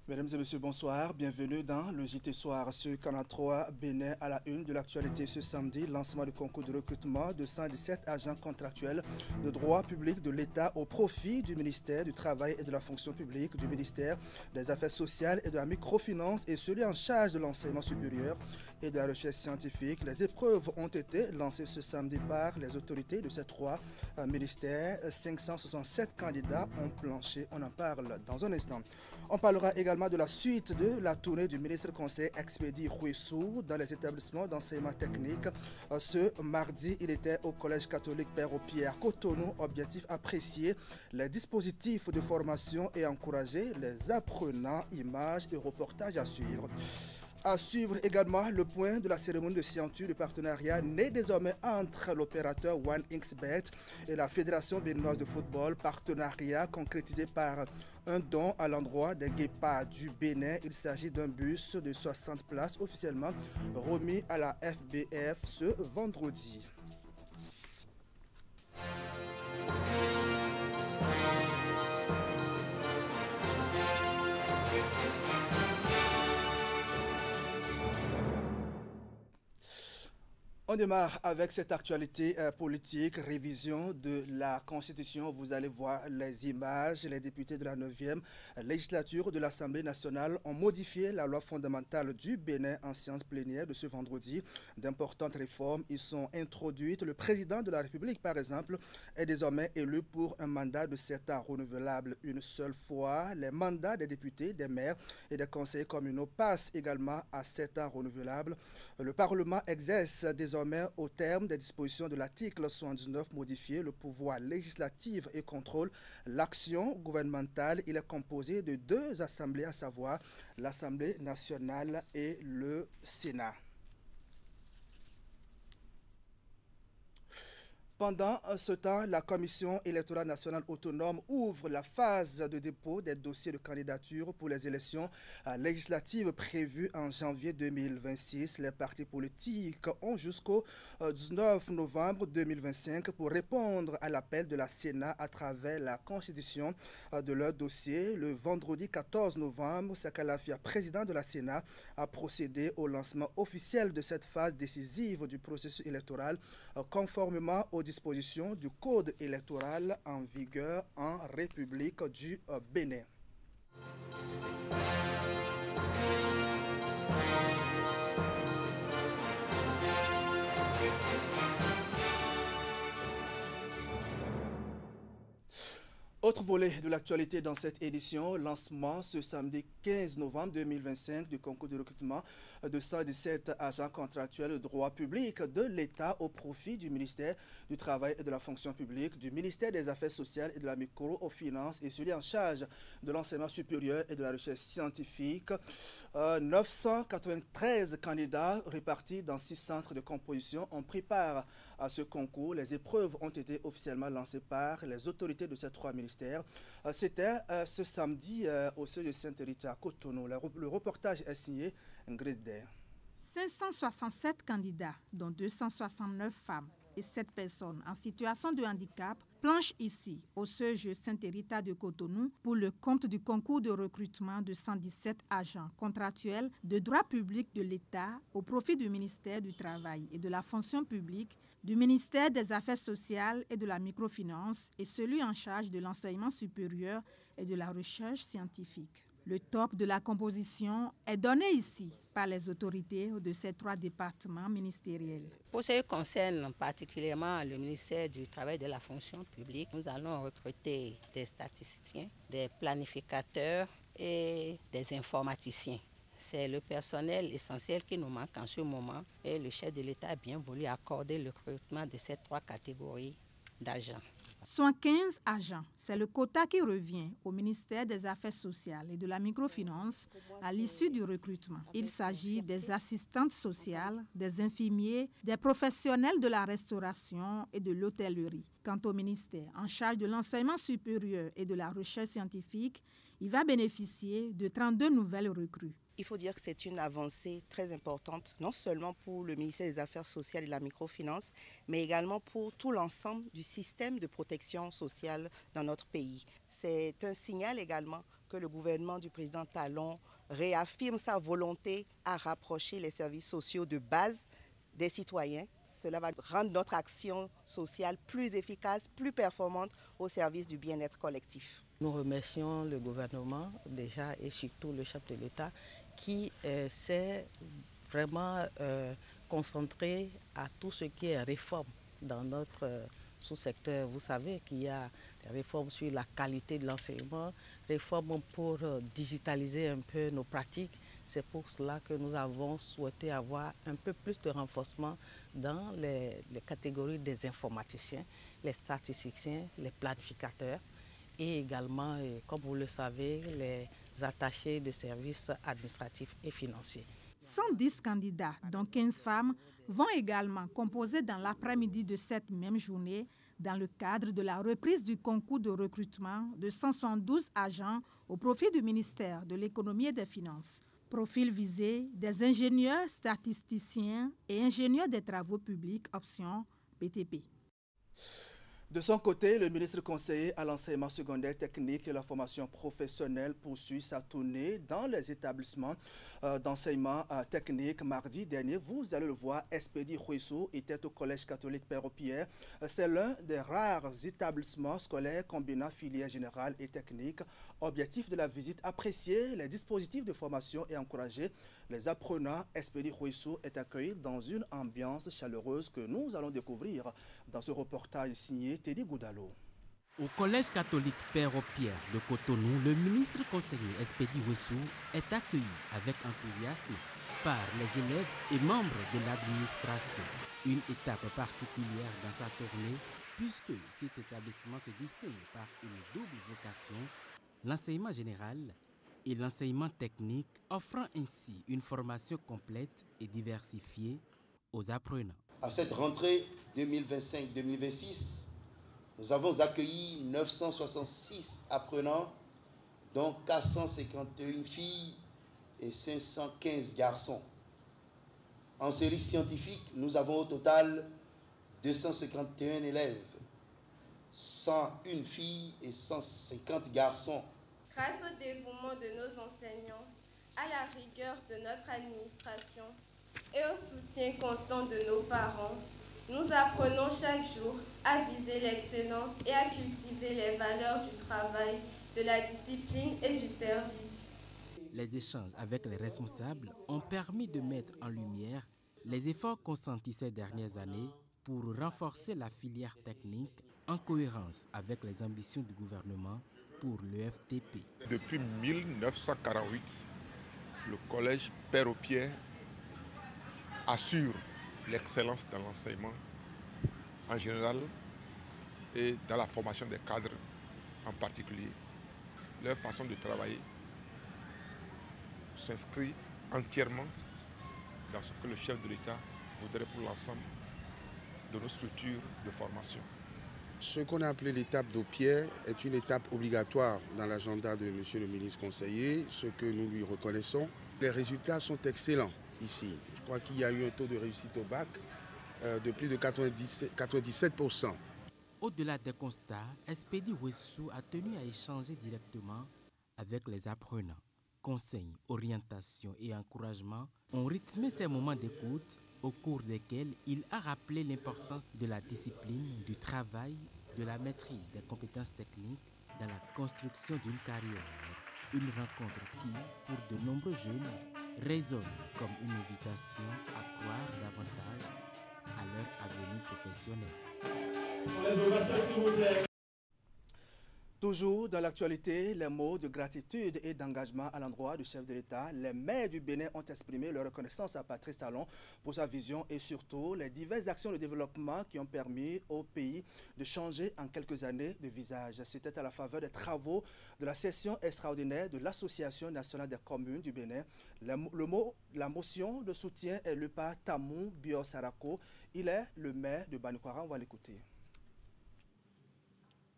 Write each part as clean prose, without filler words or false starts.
Mesdames et messieurs, bonsoir. Bienvenue dans le JT Soir sur Canal 3 Bénin à la une de l'actualité ce samedi. Lancement du concours de recrutement de 117 agents contractuels de droit public de l'État au profit du ministère du Travail et de la Fonction publique, du ministère des Affaires sociales et de la microfinance et celui en charge de l'enseignement supérieur et de la recherche scientifique. Les épreuves ont été lancées ce samedi par les autorités de ces trois ministères. 567 candidats ont planché. On en parle dans un instant. On parlera également de la suite de la tournée du ministre conseil Expédie Huissou dans les établissements d'enseignement technique. Ce mardi, il était au Collège catholique Père Pierre Cotonou. Objectif apprécier les dispositifs de formation et encourager les apprenants. Images et reportages à suivre. À suivre également le point de la cérémonie de signature du partenariat né désormais entre l'opérateur OneXBet et la Fédération béninoise de football. Partenariat concrétisé par un don à l'endroit des Guépards du Bénin. Il s'agit d'un bus de 60 places officiellement remis à la FBF ce vendredi. On démarre avec cette actualité politique, révision de la Constitution. Vous allez voir les images. Les députés de la 9e législature de l'Assemblée nationale ont modifié la loi fondamentale du Bénin en séance plénière de ce vendredi. D'importantes réformes y sont introduites. Le président de la République, par exemple, est désormais élu pour un mandat de 7 ans renouvelable une seule fois. Les mandats des députés, des maires et des conseillers communaux passent également à 7 ans renouvelables. Le Parlement exerce désormais au terme des dispositions de l'article 79 modifié le pouvoir législatif et contrôle l'action gouvernementale. Il est composé de deux assemblées, à savoir l'Assemblée nationale et le Sénat. Pendant ce temps, la Commission électorale nationale autonome ouvre la phase de dépôt des dossiers de candidature pour les élections législatives prévues en janvier 2026. Les partis politiques ont jusqu'au 19 novembre 2025 pour répondre à l'appel de la Sénat à travers la constitution de leur dossier. Le vendredi 14 novembre, Sakalafia, président de la Sénat, a procédé au lancement officiel de cette phase décisive du processus électoral conformément aux dispositions du code électoral en vigueur en République du Bénin. Autre volet de l'actualité dans cette édition, lancement ce samedi 15 novembre 2025 du concours de recrutement de 117 agents contractuels de droit public de l'État au profit du ministère du Travail et de la Fonction publique, du ministère des Affaires sociales et de la microfinance et celui en charge de l'enseignement supérieur et de la recherche scientifique. 993 candidats répartis dans 6 centres de composition ont pris part à ce concours. Les épreuves ont été officiellement lancées par les autorités de ces trois ministères. C'était ce samedi au seuil de Sainte-Rita à Cotonou. Le reportage est signé Ingrid Der. 567 candidats, dont 269 femmes et 7 personnes en situation de handicap, planchent ici, au seuil de Sainte-Rita de Cotonou, pour le compte du concours de recrutement de 117 agents contractuels de droit public de l'État au profit du ministère du Travail et de la Fonction publique, du ministère des Affaires sociales et de la microfinance et celui en charge de l'enseignement supérieur et de la recherche scientifique. Le top de la composition est donné ici par les autorités de ces 3 départements ministériels. Pour ce qui concerne particulièrement le ministère du Travail et de la Fonction publique, nous allons recruter des statisticiens, des planificateurs et des informaticiens. C'est le personnel essentiel qui nous manque en ce moment et le chef de l'État a bien voulu accorder le recrutement de ces 3 catégories d'agents. 115 agents, c'est le quota qui revient au ministère des Affaires sociales et de la microfinance à l'issue du recrutement. Il s'agit des assistantes sociales, des infirmiers, des professionnels de la restauration et de l'hôtellerie. Quant au ministère en charge de l'enseignement supérieur et de la recherche scientifique, il va bénéficier de 32 nouvelles recrues. Il faut dire que c'est une avancée très importante, non seulement pour le ministère des Affaires sociales et de la microfinance, mais également pour tout l'ensemble du système de protection sociale dans notre pays. C'est un signal également que le gouvernement du président Talon réaffirme sa volonté à rapprocher les services sociaux de base des citoyens. Cela va rendre notre action sociale plus efficace, plus performante au service du bien-être collectif. Nous remercions le gouvernement déjà et surtout le chef de l'État qui s'est vraiment concentré à tout ce qui est réforme dans notre sous-secteur. Vous savez qu'il y a des réformes sur la qualité de l'enseignement, réformes pour digitaliser un peu nos pratiques. C'est pour cela que nous avons souhaité avoir un peu plus de renforcement dans les catégories des informaticiens, les statisticiens, les planificateurs et également, comme vous le savez, les attachés de services administratifs et financiers. 110 candidats, dont 15 femmes, vont également composer dans l'après-midi de cette même journée dans le cadre de la reprise du concours de recrutement de 172 agents au profit du ministère de l'Économie et des Finances. Profil visé des ingénieurs, statisticiens et ingénieurs des travaux publics, option BTP. De son côté, le ministre conseiller à l'enseignement secondaire technique et la formation professionnelle poursuit sa tournée dans les établissements d'enseignement technique. Mardi dernier, vous allez le voir, Espédi Huissou était au Collège catholique Père-Pierre. C'est l'un des rares établissements scolaires combinant filière générale et technique. Objectif de la visite, apprécier les dispositifs de formation et encourager les apprenants. Espédi Huissou est accueilli dans une ambiance chaleureuse que nous allons découvrir dans ce reportage signé Teddy Goudalo. Au Collège catholique Père-Pierre de Cotonou, le ministre conseiller Espédi Huissou est accueilli avec enthousiasme par les élèves et membres de l'administration. Une étape particulière dans sa tournée puisque cet établissement se distingue par une double vocation, l'enseignement général et l'enseignement technique, offrant ainsi une formation complète et diversifiée aux apprenants. À cette rentrée 2025-2026, nous avons accueilli 966 apprenants, dont 451 filles et 515 garçons. En série scientifique, nous avons au total 251 élèves, 101 filles et 150 garçons. Grâce au dévouement de nos enseignants, à la rigueur de notre administration et au soutien constant de nos parents, nous apprenons chaque jour à viser l'excellence et à cultiver les valeurs du travail, de la discipline et du service. Les échanges avec les responsables ont permis de mettre en lumière les efforts consentis ces dernières années pour renforcer la filière technique en cohérence avec les ambitions du gouvernement pour l'EFTP. Depuis 1948, le collège Père-Pierre assure l'excellence dans l'enseignement en général et dans la formation des cadres en particulier. Leur façon de travailler s'inscrit entièrement dans ce que le chef de l'État voudrait pour l'ensemble de nos structures de formation. Ce qu'on a appelé l'étape d'Opierre est une étape obligatoire dans l'agenda de M. le ministre conseiller, ce que nous lui reconnaissons. Les résultats sont excellents ici. Je crois qu'il y a eu un taux de réussite au bac de plus de 97%. Au-delà des constats, Espédi Huissou a tenu à échanger directement avec les apprenants. Conseils, orientations et encouragements ont rythmé ces moments d'écoute au cours desquels il a rappelé l'importance de la discipline, du travail, de la maîtrise des compétences techniques dans la construction d'une carrière. Une rencontre qui, pour de nombreux jeunes, résonne comme une invitation à croire davantage à leur avenir professionnel. Toujours dans l'actualité, les mots de gratitude et d'engagement à l'endroit du chef de l'État. Les maires du Bénin ont exprimé leur reconnaissance à Patrice Talon pour sa vision et surtout les diverses actions de développement qui ont permis au pays de changer en quelques années de visage. C'était à la faveur des travaux de la session extraordinaire de l'Association nationale des communes du Bénin. La motion de soutien est lue par Tamou Biosarako. Il est le maire de Banikwara. On va l'écouter.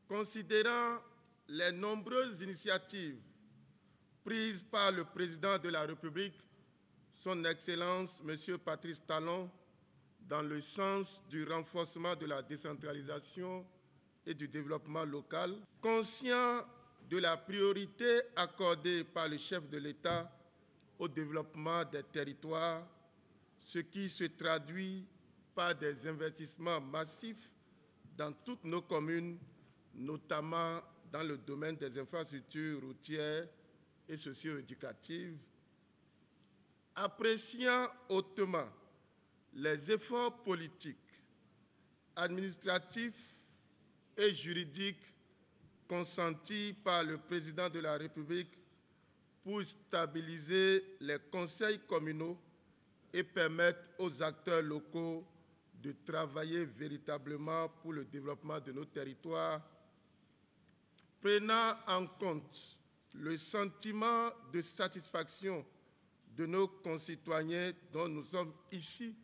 Considérant les nombreuses initiatives prises par le président de la République, son Excellence M. Patrice Talon, dans le sens du renforcement de la décentralisation et du développement local, conscient de la priorité accordée par le chef de l'État au développement des territoires, ce qui se traduit par des investissements massifs dans toutes nos communes, notamment dans le domaine des infrastructures routières et socio-éducatives. Appréciant hautement les efforts politiques, administratifs et juridiques consentis par le président de la République pour stabiliser les conseils communaux et permettre aux acteurs locaux de travailler véritablement pour le développement de nos territoires, prenant en compte le sentiment de satisfaction de nos concitoyens dont nous sommes ici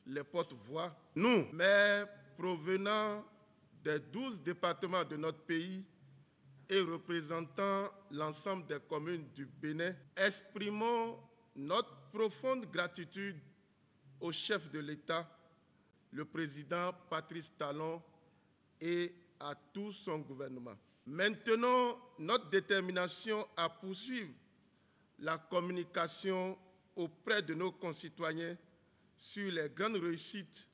les porte-voix. Nous, maires provenant des 12 départements de notre pays et représentant l'ensemble des communes du Bénin, exprimons notre profonde gratitude au chef de l'État, le président Patrice Talon, et à tout son gouvernement. Maintenons notre détermination à poursuivre la communication auprès de nos concitoyens sur les grandes réussites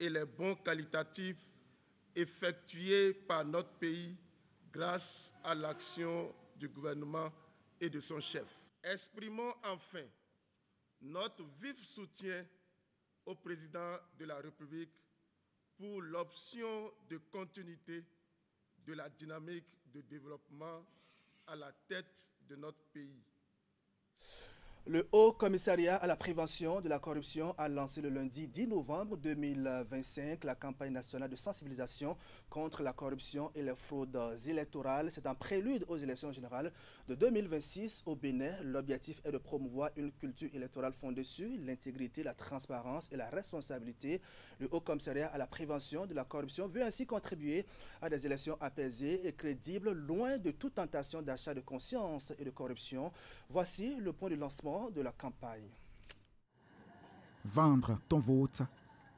et les bons qualitatifs effectués par notre pays grâce à l'action du gouvernement et de son chef. Exprimons enfin notre vif soutien au président de la République pour l'option de continuité de la dynamique de développement à la tête de notre pays. Le Haut Commissariat à la prévention de la corruption a lancé le lundi 10 novembre 2025 la campagne nationale de sensibilisation contre la corruption et les fraudes électorales. C'est un prélude aux élections générales de 2026 au Bénin. L'objectif est de promouvoir une culture électorale fondée sur l'intégrité, la transparence et la responsabilité. Le Haut Commissariat à la prévention de la corruption veut ainsi contribuer à des élections apaisées et crédibles, loin de toute tentation d'achat de conscience et de corruption. Voici le point de lancement de la campagne. Vendre ton vote,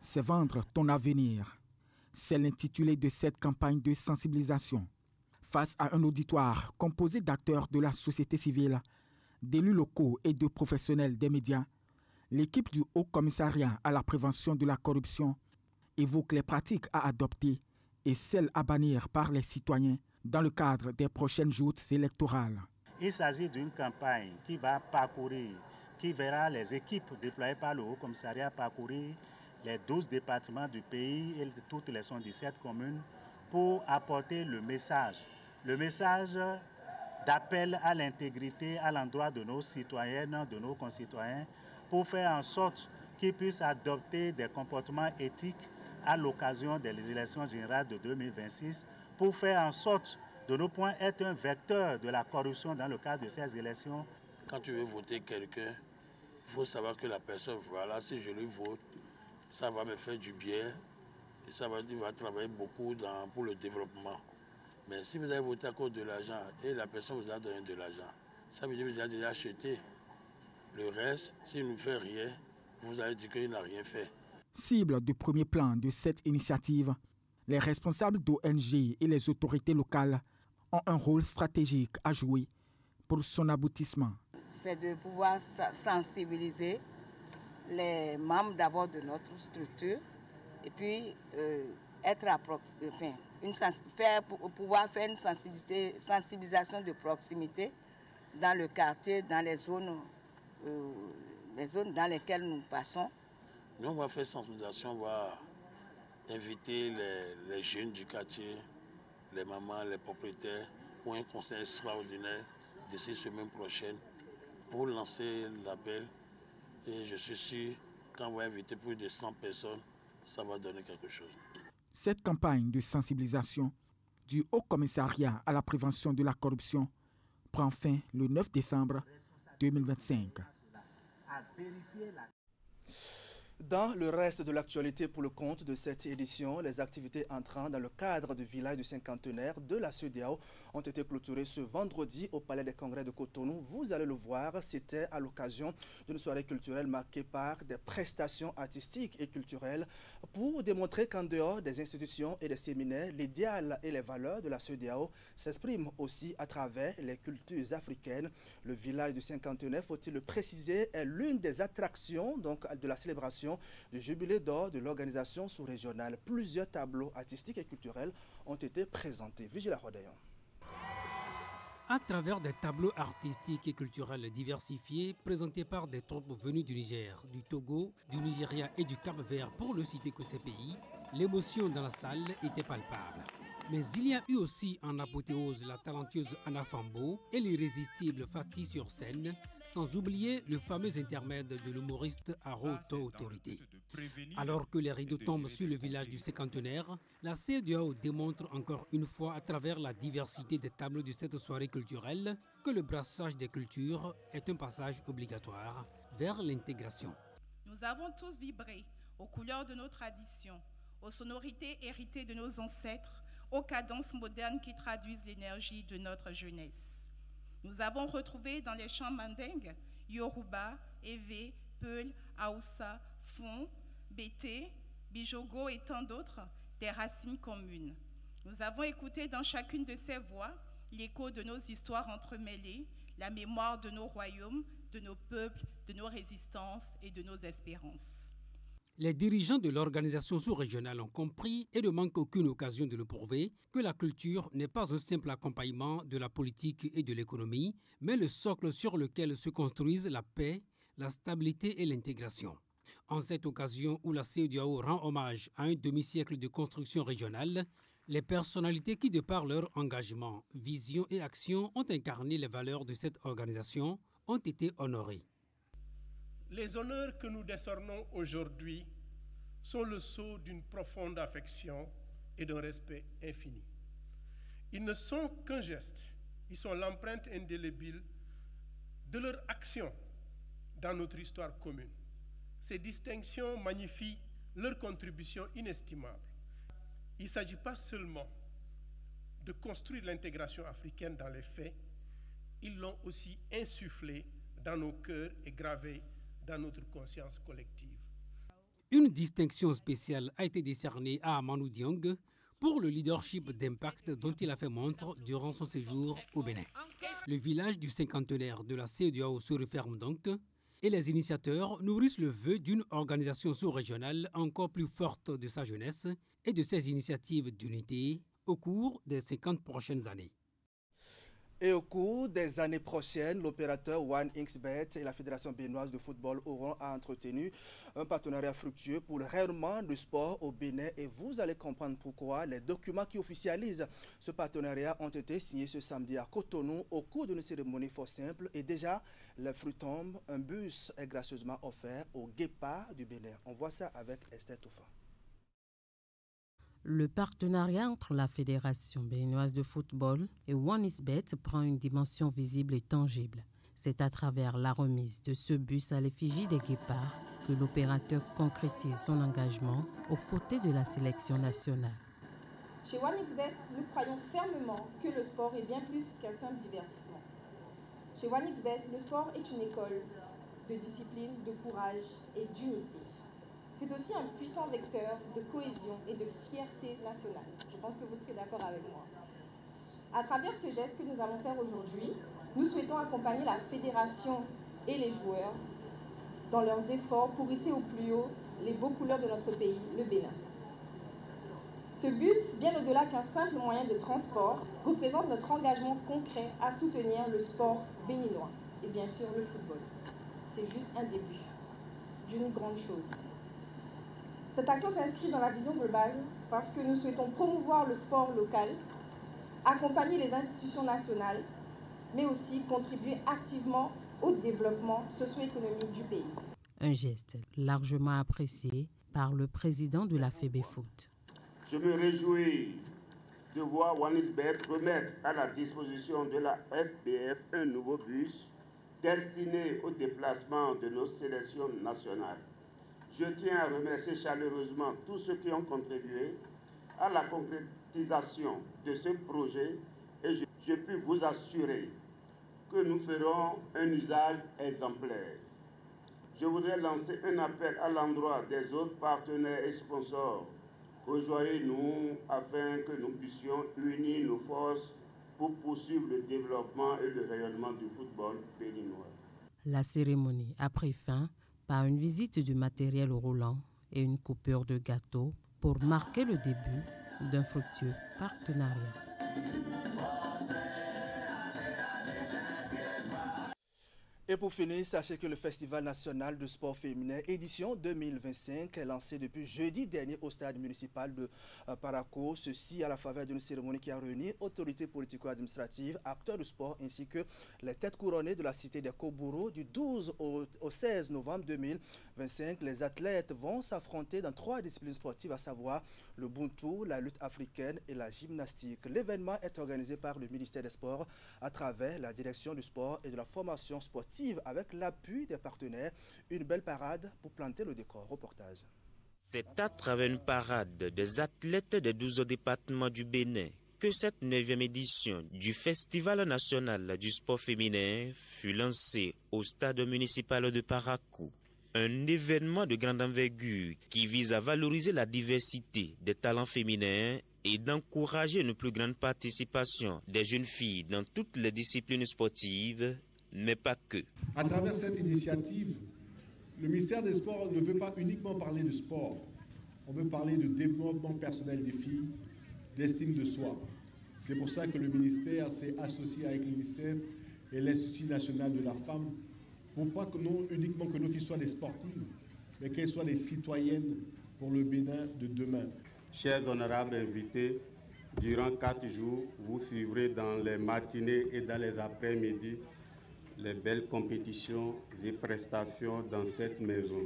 c'est vendre ton avenir. C'est l'intitulé de cette campagne de sensibilisation. Face à un auditoire composé d'acteurs de la société civile, d'élus locaux et de professionnels des médias, l'équipe du Haut Commissariat à la prévention de la corruption évoque les pratiques à adopter et celles à bannir par les citoyens dans le cadre des prochaines joutes électorales. Il s'agit d'une campagne qui va parcourir, qui verra les équipes déployées par le Haut Commissariat parcourir les 12 départements du pays et toutes les 117 communes pour apporter le message d'appel à l'intégrité à l'endroit de nos citoyennes, de nos concitoyens, pour faire en sorte qu'ils puissent adopter des comportements éthiques à l'occasion des élections générales de 2026, pour faire en sorte de nos points, être un vecteur de la corruption dans le cadre de ces élections. Quand tu veux voter quelqu'un, il faut savoir que la personne, voilà, si je lui vote, ça va me faire du bien et il va travailler beaucoup pour le développement. Mais si vous avez voté à cause de l'argent et la personne vous a donné de l'argent, ça veut dire que vous avez déjà acheté. Le reste, s'il ne fait rien, vous allez dire qu'il n'a rien fait. Cible de premier plan de cette initiative, les responsables d'ONG et les autorités locales ont un rôle stratégique à jouer pour son aboutissement. C'est de pouvoir sensibiliser les membres d'abord de notre structure et puis pouvoir faire une sensibilisation de proximité dans le quartier, dans les zones dans lesquelles nous passons. Nous, on va faire sensibilisation, on va inviter les jeunes du quartier, les mamans, les propriétaires, pour un conseil extraordinaire d'ici semaine prochaine pour lancer l'appel. Et je suis sûr qu'on va inviter plus de 100 personnes, ça va donner quelque chose. Cette campagne de sensibilisation du Haut Commissariat à la prévention de la corruption prend fin le 9 décembre 2025. Dans le reste de l'actualité pour le compte de cette édition, les activités entrant dans le cadre du village du cinquantenaire de la CEDEAO ont été clôturées ce vendredi au Palais des Congrès de Cotonou. Vous allez le voir, c'était à l'occasion d'une soirée culturelle marquée par des prestations artistiques et culturelles pour démontrer qu'en dehors des institutions et des séminaires, l'idéal et les valeurs de la CEDEAO s'expriment aussi à travers les cultures africaines. Le village du cinquantenaire, faut-il le préciser, est l'une des attractions de la célébration du jubilé d'or de l'organisation sous-régionale. Plusieurs tableaux artistiques et culturels ont été présentés. Vigila Rodayon. À travers des tableaux artistiques et culturels diversifiés, présentés par des troupes venues du Niger, du Togo, du Nigeria et du Cap-Vert, pour ne citer que ces pays, l'émotion dans la salle était palpable. Mais il y a eu aussi en apothéose la talentueuse Anna Fambo et l'irrésistible Fatih sur scène, sans oublier le fameux intermède de l'humoriste à haute autorité. Alors que les rideaux tombent sur le village du cinquantenaire, la CEDEAO démontre encore une fois à travers la diversité des tableaux de cette soirée culturelle que le brassage des cultures est un passage obligatoire vers l'intégration. Nous avons tous vibré aux couleurs de nos traditions, aux sonorités héritées de nos ancêtres, aux cadences modernes qui traduisent l'énergie de notre jeunesse. Nous avons retrouvé dans les chants mandingues, Yoruba, Ewe, Peul, Aoussa, Fon, Bété, Bijogo et tant d'autres, des racines communes. Nous avons écouté dans chacune de ces voix l'écho de nos histoires entremêlées, la mémoire de nos royaumes, de nos peuples, de nos résistances et de nos espérances. Les dirigeants de l'organisation sous-régionale ont compris et ne manquent aucune occasion de le prouver que la culture n'est pas un simple accompagnement de la politique et de l'économie, mais le socle sur lequel se construisent la paix, la stabilité et l'intégration. En cette occasion où la CEDEAO rend hommage à un demi-siècle de construction régionale, les personnalités qui, de par leur engagement, vision et action, ont incarné les valeurs de cette organisation, ont été honorées. Les honneurs que nous décernons aujourd'hui sont le sceau d'une profonde affection et d'un respect infini. Ils ne sont qu'un geste, ils sont l'empreinte indélébile de leur action dans notre histoire commune. Ces distinctions magnifient leur contribution inestimable. Il ne s'agit pas seulement de construire l'intégration africaine dans les faits, ils l'ont aussi insufflé dans nos cœurs et gravé dans notre conscience collective. Une distinction spéciale a été décernée à Amadou Diong pour le leadership d'impact dont il a fait montre durant son séjour au Bénin. Le village du cinquantenaire de la CEDEAO se referme donc et les initiateurs nourrissent le vœu d'une organisation sous-régionale encore plus forte de sa jeunesse et de ses initiatives d'unité au cours des 50 prochaines années. Et au cours des années prochaines, l'opérateur OneXBet et la Fédération béninoise de football auront entretenu un partenariat fructueux pour le rayonnement du sport au Bénin. Et vous allez comprendre pourquoi. Les documents qui officialisent ce partenariat ont été signés ce samedi à Cotonou au cours d'une cérémonie fort simple. Et déjà, les fruits tombent. Un bus est gracieusement offert au Guépard du Bénin. On voit ça avec Esther Toufa. Le partenariat entre la Fédération béninoise de football et OneXBet prend une dimension visible et tangible. C'est à travers la remise de ce bus à l'effigie des Guépards que l'opérateur concrétise son engagement aux côtés de la sélection nationale. Chez OneXBet, nous croyons fermement que le sport est bien plus qu'un simple divertissement. Chez OneXBet, le sport est une école de discipline, de courage et d'unité. C'est aussi un puissant vecteur de cohésion et de fierté nationale. Je pense que vous serez d'accord avec moi. À travers ce geste que nous allons faire aujourd'hui, nous souhaitons accompagner la fédération et les joueurs dans leurs efforts pour hisser au plus haut les beaux couleurs de notre pays, le Bénin. Ce bus, bien au-delà qu'un simple moyen de transport, représente notre engagement concret à soutenir le sport béninois et bien sûr le football. C'est juste un début d'une grande chose. Cette action s'inscrit dans la vision globale parce que nous souhaitons promouvoir le sport local, accompagner les institutions nationales, mais aussi contribuer activement au développement socio-économique du pays. Un geste largement apprécié par le président de la FEBEFOOT. Je me réjouis de voir OneXBet remettre à la disposition de la FBF un nouveau bus destiné au déplacement de nos sélections nationales. Je tiens à remercier chaleureusement tous ceux qui ont contribué à la concrétisation de ce projet et je puis vous assurer que nous ferons un usage exemplaire. Je voudrais lancer un appel à l'endroit des autres partenaires et sponsors. Rejoignez-nous afin que nous puissions unir nos forces pour poursuivre le développement et le rayonnement du football béninois. La cérémonie a pris fin par une visite du matériel roulant et une coupure de gâteau pour marquer le début d'un fructueux partenariat. Et pour finir, sachez que le Festival national de sport féminin édition 2025 est lancé depuis jeudi dernier au stade municipal de Parakou. Ceci à la faveur d'une cérémonie qui a réuni autorités politico-administratives, acteurs du sport ainsi que les têtes couronnées de la cité des Kobourou. Du 12 au 16 novembre 2025, les athlètes vont s'affronter dans 3 disciplines sportives, à savoir le buntu, la lutte africaine et la gymnastique. L'événement est organisé par le ministère des Sports à travers la direction du sport et de la formation sportive, avec l'appui des partenaires. Une belle parade pour planter le décor. Reportage. C'est à travers une parade des athlètes des 12 départements du Bénin que cette 9e édition du Festival national du sport féminin fut lancée au stade municipal de Parakou. Un événement de grande envergure qui vise à valoriser la diversité des talents féminins et d'encourager une plus grande participation des jeunes filles dans toutes les disciplines sportives, mais pas que. À travers cette initiative, le ministère des Sports ne veut pas uniquement parler de sport. On veut parler de développement personnel des filles, d'estime de soi. C'est pour ça que le ministère s'est associé avec l'UNICEF et l'Institut national de la femme, pour pas que non uniquement que nos filles soient des sportives, mais qu'elles soient des citoyennes pour le Bénin de demain. Chers honorables invités, durant 4 jours, vous suivrez dans les matinées et dans les après-midi les belles compétitions et prestations dans cette maison.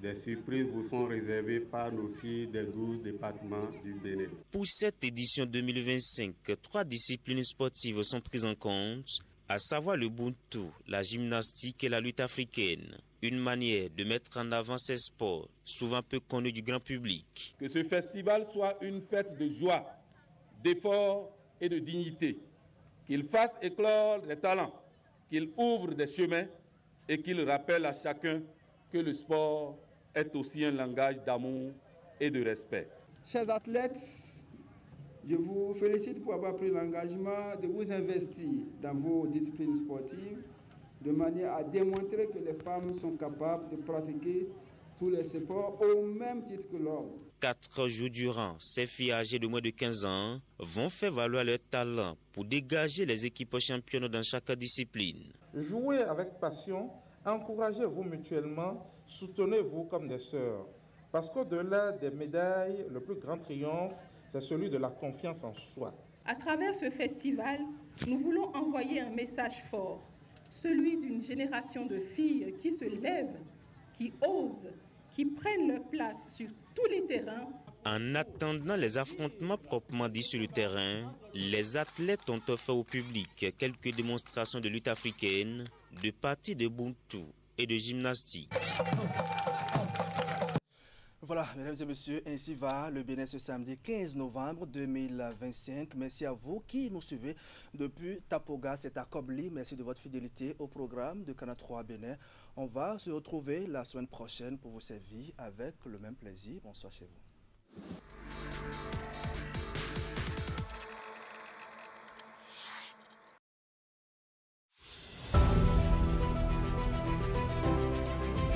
Des surprises vous sont réservées par nos filles des 12 départements du Bénin. Pour cette édition 2025, 3 disciplines sportives sont prises en compte, à savoir le buntu, la gymnastique et la lutte africaine. Une manière de mettre en avant ces sports, souvent peu connus du grand public. Que ce festival soit une fête de joie, d'effort et de dignité. Qu'il fasse éclore les talents, qu'il ouvre des chemins et qu'il rappelle à chacun que le sport est aussi un langage d'amour et de respect. Chers athlètes, je vous félicite pour avoir pris l'engagement de vous investir dans vos disciplines sportives de manière à démontrer que les femmes sont capables de pratiquer tous les sports au même titre que l'homme. 4 jours durant, ces filles âgées de moins de 15 ans vont faire valoir leur talent pour dégager les équipes championnes dans chaque discipline. Jouez avec passion, encouragez-vous mutuellement, soutenez-vous comme des sœurs. Parce qu'au-delà des médailles, le plus grand triomphe, c'est celui de la confiance en soi. À travers ce festival, nous voulons envoyer un message fort, celui d'une génération de filles qui se lèvent, qui osent, qui prennent leur place sur tous les terrains. En attendant les affrontements proprement dits sur le terrain, les athlètes ont offert au public quelques démonstrations de lutte africaine, de parties de buntu et de gymnastique. Voilà, mesdames et messieurs, ainsi va le Bénin ce samedi 15 novembre 2025. Merci à vous qui nous suivez depuis Tapoga, c'est à Kobli. Merci de votre fidélité au programme de Canal 3 Bénin. On va se retrouver la semaine prochaine pour vous servir avec le même plaisir. Bonsoir chez vous.